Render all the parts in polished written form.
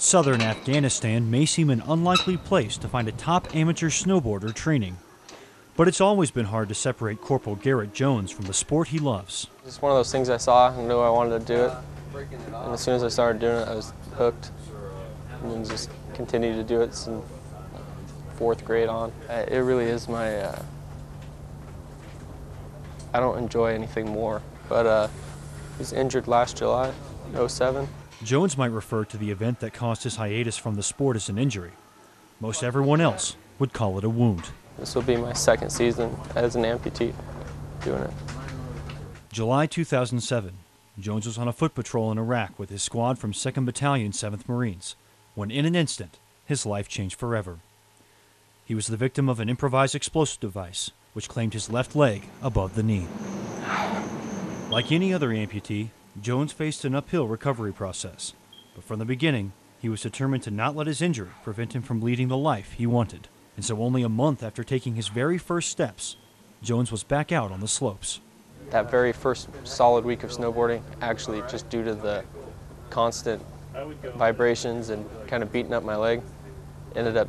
Southern Afghanistan may seem an unlikely place to find a top amateur snowboarder training. But it's always been hard to separate Corporal Garrett Jones from the sport he loves. It's one of those things I saw and knew I wanted to do it. And as soon as I started doing it, I was hooked. And then just continued to do it since 4th grade on. It really is my, I don't enjoy anything more. But I was injured last July, '07. Jones might refer to the event that caused his hiatus from the sport as an injury. Most everyone else would call it a wound. This will be my 2nd season as an amputee doing it. July 2007, Jones was on a foot patrol in Iraq with his squad from 2nd Battalion, 7th Marines, when in an instant, his life changed forever. He was the victim of an improvised explosive device, which claimed his left leg above the knee. Like any other amputee, Jones faced an uphill recovery process, but from the beginning, he was determined to not let his injury prevent him from leading the life he wanted. And so only a month after taking his very first steps, Jones was back out on the slopes. That very first solid week of snowboarding, actually just due to the constant vibrations and kind of beating up my leg, ended up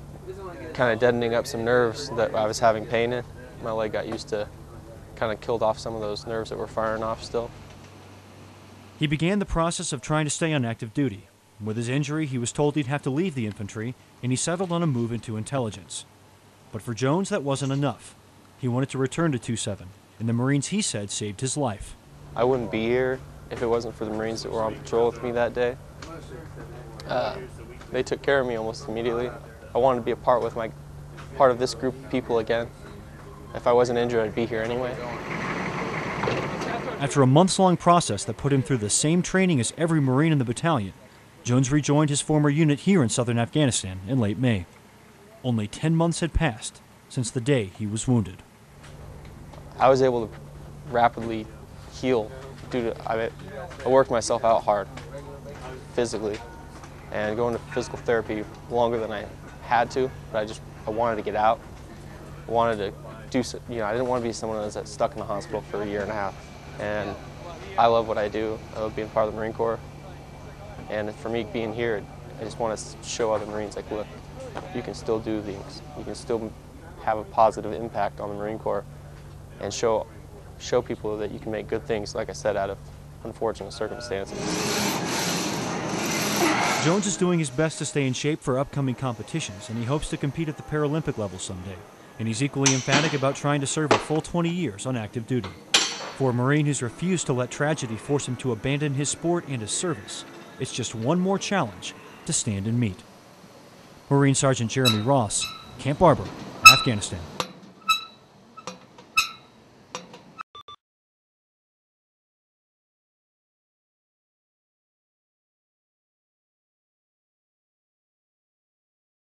kind of deadening up some nerves that I was having pain in. My leg got used to, kind of killed off some of those nerves that were firing off still. He began the process of trying to stay on active duty. With his injury, he was told he'd have to leave the infantry, and he settled on a move into intelligence. But for Jones, that wasn't enough. He wanted to return to 2-7, and the Marines, he said, saved his life. I wouldn't be here if it wasn't for the Marines that were on patrol with me that day. They took care of me almost immediately. I wanted to be a part of this group of people again. If I wasn't injured, I'd be here anyway. After a months-long process that put him through the same training as every Marine in the battalion, Jones rejoined his former unit here in southern Afghanistan in late May. Only 10 months had passed since the day he was wounded. I was able to rapidly heal due to, I worked myself out hard, physically, and going to physical therapy longer than I had to, but I wanted to get out. I wanted to do, I didn't want to be someone that was stuck in the hospital for a year and a half. And I love what I do. I love being part of the Marine Corps. And for me being here, I just want to show other Marines, like, look, you can still do things. You can still have a positive impact on the Marine Corps and show people that you can make good things, like I said, out of unfortunate circumstances. Jones is doing his best to stay in shape for upcoming competitions, and he hopes to compete at the Paralympic level someday. And he's equally emphatic about trying to serve a full 20 years on active duty. For a Marine who's refused to let tragedy force him to abandon his sport and his service, it's just one more challenge to stand and meet. Marine Sergeant Jeremy Ross, Camp Barber, Afghanistan.